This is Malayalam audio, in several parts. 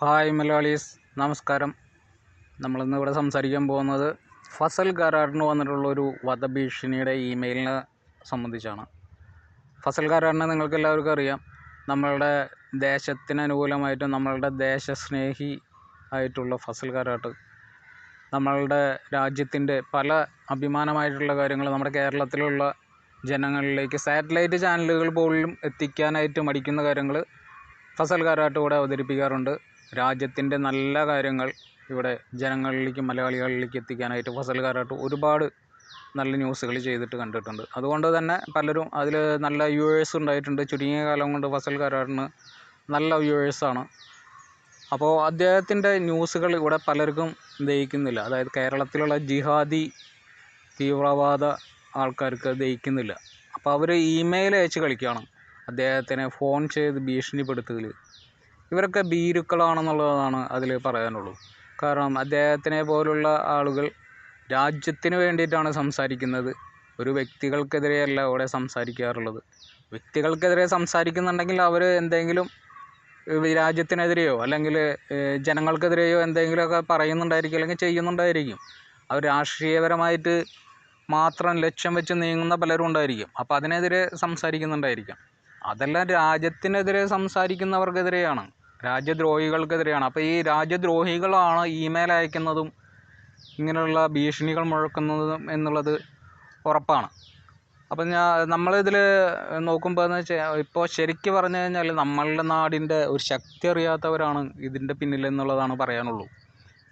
ഹായ് മലയാളീസ്, നമസ്കാരം. നമ്മളിന്ന് ഇവിടെ സംസാരിക്കാൻ പോകുന്നത് ഫസൽ ഗറാറിന് വന്നിട്ടുള്ളൊരു വധഭീഷണിയുടെ ഇമെയിലിനെ സംബന്ധിച്ചാണ്. ഫസൽ ഗറാറിനെ നിങ്ങൾക്ക് എല്ലാവർക്കും അറിയാം. നമ്മളുടെ ദേശത്തിന് അനുകൂലമായിട്ടും നമ്മളുടെ ദേശസ്നേഹി ആയിട്ടുള്ള ഫസൽ ഗറാട്ട് നമ്മളുടെ രാജ്യത്തിൻ്റെ പല അഭിമാനമായിട്ടുള്ള കാര്യങ്ങൾ നമ്മുടെ കേരളത്തിലുള്ള ജനങ്ങളിലേക്ക് സാറ്റലൈറ്റ് ചാനലുകൾ പോലും എത്തിക്കാനായിട്ട് മടിക്കുന്ന കാര്യങ്ങൾ ഫസൽ ഗറാട്ട് ഇവിടെ അവതരിപ്പിക്കാറുണ്ട്. രാജ്യത്തിൻ്റെ നല്ല കാര്യങ്ങൾ ഇവിടെ ജനങ്ങളിലേക്ക്, മലയാളികളിലേക്ക് എത്തിക്കാനായിട്ട് ഫസൽ ഗറാട്ട് ഒരുപാട് നല്ല ന്യൂസുകൾ ചെയ്തിട്ട് കണ്ടിട്ടുണ്ട്. അതുകൊണ്ട് തന്നെ പലരും അതിൽ നല്ല വ്യൂവേഴ്സ് ഉണ്ടായിട്ടുണ്ട്. ചുരുങ്ങിയ കാലം കൊണ്ട് ഫസൽ ഗറാട്ടിന് നല്ല വ്യൂവേഴ്സാണ്. അപ്പോൾ അദ്ദേഹത്തിൻ്റെ ന്യൂസുകൾ ഇവിടെ പലർക്കും ദഹിക്കുന്നില്ല. അതായത് കേരളത്തിലുള്ള ജിഹാദി തീവ്രവാദ ആൾക്കാർക്ക് ദഹിക്കുന്നില്ല. അപ്പോൾ അവർ ഇമെയിൽ അയച്ച് കളിക്കുകയാണ്, അദ്ദേഹത്തിനെ ഫോൺ ചെയ്ത് ഭീഷണിപ്പെടുത്തുകയിൽ. ഇവരൊക്കെ ഭീരുക്കളാണെന്നുള്ളതാണ് അതിൽ പറയാനുള്ളൂ. കാരണം അദ്ദേഹത്തിനെ പോലുള്ള ആളുകൾ രാജ്യത്തിന് വേണ്ടിയിട്ടാണ് സംസാരിക്കുന്നത്. ഒരു വ്യക്തികൾക്കെതിരെയല്ല അവിടെ സംസാരിക്കാറുള്ളത്. വ്യക്തികൾക്കെതിരെ സംസാരിക്കുന്നുണ്ടെങ്കിൽ അവർ എന്തെങ്കിലും രാജ്യത്തിനെതിരെയോ അല്ലെങ്കിൽ ജനങ്ങൾക്കെതിരെയോ എന്തെങ്കിലുമൊക്കെ പറയുന്നുണ്ടായിരിക്കും, അല്ലെങ്കിൽ ചെയ്യുന്നുണ്ടായിരിക്കും. അവർ രാഷ്ട്രീയപരമായിട്ട് മാത്രം ലക്ഷ്യം വെച്ച് നീങ്ങുന്ന പലരും ഉണ്ടായിരിക്കും. അപ്പോൾ അതിനെതിരെ സംസാരിക്കുന്നുണ്ടായിരിക്കാം. അതെല്ലാം രാജ്യത്തിനെതിരെ സംസാരിക്കുന്നവർക്കെതിരെയാണ്, രാജ്യദ്രോഹികൾക്കെതിരെയാണ്. അപ്പോൾ ഈ രാജ്യദ്രോഹികളാണ് ഇമെയിൽ അയക്കുന്നതും ഇങ്ങനെയുള്ള ഭീഷണികൾ മുഴക്കുന്നതും എന്നുള്ളത് ഉറപ്പാണ്. അപ്പം നമ്മളിതിൽ നോക്കുമ്പോൾ എന്ന് വെച്ചാൽ, ഇപ്പോൾ ശരിക്കും പറഞ്ഞു കഴിഞ്ഞാൽ നമ്മളുടെ നാടിൻ്റെ ഒരു ശക്തി അറിയാത്തവരാണ് ഇതിൻ്റെ പിന്നിലെന്നുള്ളതാണ് പറയാനുള്ളൂ.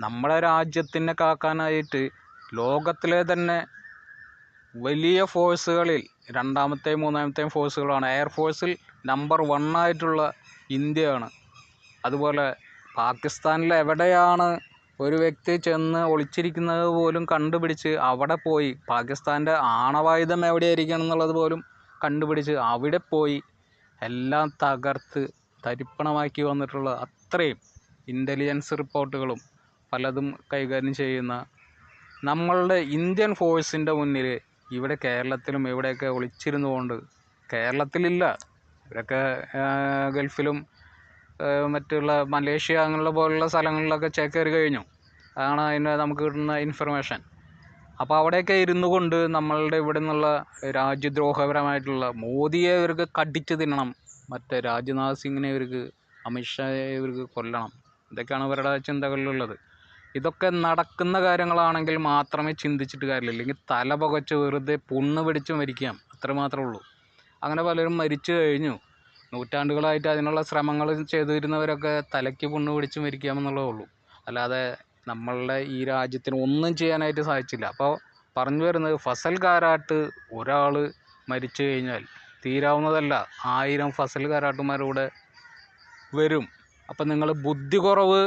നമ്മുടെ രാജ്യത്തിനെ കാക്കാനായിട്ട് ലോകത്തിലെ തന്നെ വലിയ ഫോഴ്സുകളിൽ രണ്ടാമത്തെയും മൂന്നാമത്തെയും ഫോഴ്സുകളാണ്. എയർഫോഴ്സിൽ നമ്പർ 1 ആയിട്ടുള്ള ഇന്ത്യയാണ്. അതുപോലെ പാകിസ്ഥാനിൽ എവിടെയാണ് ഒരു വ്യക്തി ചെന്ന് ഒളിച്ചിരിക്കുന്നത് പോലും കണ്ടുപിടിച്ച് അവിടെ പോയി, പാകിസ്ഥാൻ്റെ ആണവായുധം എവിടെയായിരിക്കണം എന്നുള്ളത് പോലും കണ്ടുപിടിച്ച് അവിടെ പോയി എല്ലാം തകർത്ത് തരിപ്പണമാക്കി വന്നിട്ടുള്ള അത്രയും ഇൻ്റലിജൻസ് റിപ്പോർട്ടുകളും പലതും കൈകാര്യം ചെയ്യുന്ന നമ്മളുടെ ഇന്ത്യൻ ഫോഴ്സിൻ്റെ മുന്നിൽ ഇവിടെ കേരളത്തിലും ഇവിടെയൊക്കെ ഒളിച്ചിരുന്നു കൊണ്ട്, കേരളത്തിലില്ല, ഇവരൊക്കെ ഗൾഫിലും മറ്റുള്ള മലേഷ്യ അങ്ങനെയുള്ള പോലുള്ള സ്ഥലങ്ങളിലൊക്കെ ചേക്കേറി കഴിഞ്ഞു. അതാണ് അതിന് നമുക്ക് കിട്ടുന്ന ഇൻഫർമേഷൻ. അപ്പോൾ അവിടെയൊക്കെ ഇരുന്നു കൊണ്ട് നമ്മളുടെ ഇവിടെ നിന്നുള്ള രാജ്യദ്രോഹപരമായിട്ടുള്ള മോദിയെ ഇവർക്ക് കടിച്ചു തിന്നണം, മറ്റേ രാജ്നാഥ് സിംഗിനെ ഇവർക്ക്, അമിത്ഷായെ ഇവർക്ക് കൊല്ലണം, ഇതൊക്കെയാണ് ഇവരുടെ ചിന്തകളിലുള്ളത്. ഇതൊക്കെ നടക്കുന്ന കാര്യങ്ങളാണെങ്കിൽ മാത്രമേ ചിന്തിച്ചിട്ട് കാര്യമില്ല. ഇല്ലെങ്കിൽ തല പുകച്ച് വെറുതെ പുണ്ണ് പിടിച്ച് മരിക്കാം, അത്രമാത്രമേ ഉള്ളൂ. അങ്ങനെ പലരും മരിച്ചു കഴിഞ്ഞു. നൂറ്റാണ്ടുകളായിട്ട് അതിനുള്ള ശ്രമങ്ങൾ ചെയ്തിരുന്നവരൊക്കെ തലയ്ക്ക് പുണ്ണ് പിടിച്ച് മരിക്കാമെന്നുള്ളതേ ഉള്ളൂ. അല്ലാതെ നമ്മളുടെ ഈ രാജ്യത്തിന് ഒന്നും ചെയ്യാനായിട്ട് സാധിച്ചില്ല. അപ്പോൾ പറഞ്ഞു വരുന്നത്, ഫസൽ ഗറാട്ട് ഒരാൾ മരിച്ചു കഴിഞ്ഞാൽ തീരാവുന്നതല്ല, 1000 ഫസൽ ഗറാട്ടുമാരൂടെ വരും. അപ്പം നിങ്ങൾ ബുദ്ധി കുറവ്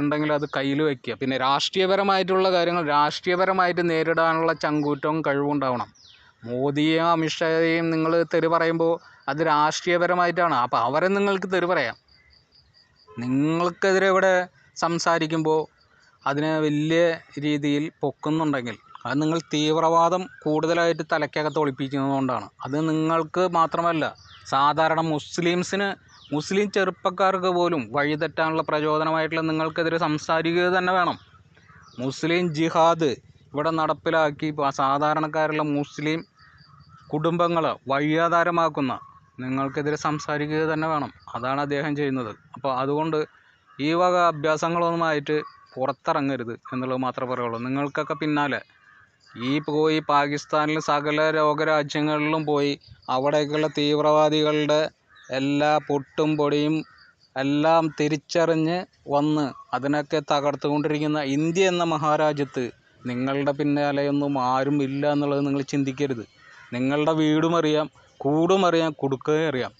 ഉണ്ടെങ്കിൽ അത് കയ്യിൽ വയ്ക്കുക. പിന്നെ രാഷ്ട്രീയപരമായിട്ടുള്ള കാര്യങ്ങൾ രാഷ്ട്രീയപരമായിട്ട് നേരിടാനുള്ള ചങ്കൂറ്റവും കഴിവും ഉണ്ടാവണം. മോദിയെയും അമിത്ഷായെയും നിങ്ങൾ തെറി പറയുമ്പോൾ അത് രാഷ്ട്രീയപരമായിട്ടാണ്. അപ്പോൾ അവരെ നിങ്ങൾക്ക് തെറി പറയാം. നിങ്ങൾക്കെതിരെ ഇവിടെ സംസാരിക്കുമ്പോൾ അതിനെ വലിയ രീതിയിൽ പൊക്കുന്നുണ്ടെങ്കിൽ അത് നിങ്ങൾ തീവ്രവാദം കൂടുതലായിട്ട് തലയ്ക്കകത്ത് ഒളിപ്പിക്കുന്നതുകൊണ്ടാണ്. അത് നിങ്ങൾക്ക് മാത്രമല്ല, സാധാരണ മുസ്ലിം ചെറുപ്പക്കാർക്ക് പോലും വഴിതെറ്റാനുള്ള പ്രചോദനമായിട്ടുള്ള നിങ്ങൾക്കെതിരെ സംസാരിക്കുക തന്നെ വേണം. മുസ്ലിം ജിഹാദ് ഇവിടെ നടപ്പിലാക്കി സാധാരണക്കാരുള്ള മുസ്ലിം കുടുംബങ്ങളെ വഴിയാധാരമാക്കുന്ന നിങ്ങൾക്കെതിരെ സംസാരിക്കുക തന്നെ വേണം. അതാണ് അദ്ദേഹം ചെയ്യുന്നത്. അപ്പോൾ അതുകൊണ്ട് ഈ വക അഭ്യാസങ്ങളൊന്നുമായിട്ട് പുറത്തിറങ്ങരുത് എന്നുള്ളത് മാത്രമേ പറയുള്ളൂ. നിങ്ങൾക്കൊക്കെ പിന്നാലെ പോയി പാകിസ്ഥാനിൽ സകല ലോകരാജ്യങ്ങളിലും പോയി അവിടേക്കുള്ള തീവ്രവാദികളുടെ എല്ലാ പൊട്ടും പൊടിയും എല്ലാം തിരിച്ചറിഞ്ഞ് വന്ന് അതിനൊക്കെ തകർത്തുകൊണ്ടിരിക്കുന്ന ഇന്ത്യ എന്ന മഹാരാജ്യത്ത് നിങ്ങളുടെ പിന്നാലെയൊന്നും ആരും ഇല്ല എന്നുള്ളത് നിങ്ങൾ ചിന്തിക്കരുത്. നിങ്ങളുടെ വീടും അറിയാം, കൂടും അറിയാം, കുടുക്കുകയും അറിയാം.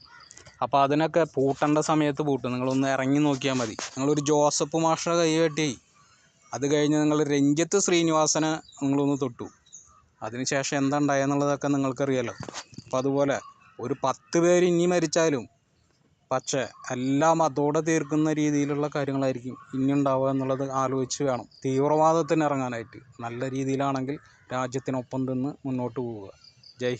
അപ്പോൾ അതിനൊക്കെ പൂട്ടേണ്ട സമയത്ത് പൂട്ടും. നിങ്ങളൊന്ന് ഇറങ്ങി നോക്കിയാൽ മതി. നിങ്ങളൊരു ജോസഫ് മാഷിനെ കൈകെട്ടി, അത് കഴിഞ്ഞ് നിങ്ങൾ രഞ്ജിത്ത് ശ്രീനിവാസനെ നിങ്ങളൊന്ന് തൊട്ടു, അതിനുശേഷം എന്താ ഉണ്ടായെന്നുള്ളതൊക്കെ നിങ്ങൾക്കറിയാലോ. അപ്പോൾ അതുപോലെ ഒരു 10 പേര് ഇനി മരിച്ചാലും പക്ഷേ എല്ലാം അതോടെ തീർക്കുന്ന രീതിയിലുള്ള കാര്യങ്ങളായിരിക്കും ഇനി ഉണ്ടാവുക എന്നുള്ളത് ആലോചിച്ച് വേണം തീവ്രവാദത്തിന് ഇറങ്ങാനായിട്ട്. നല്ല രീതിയിലാണെങ്കിൽ രാജ്യത്തിനൊപ്പം നിന്ന് മുന്നോട്ട് പോവുക. ജയ് ഹിന്ദ്.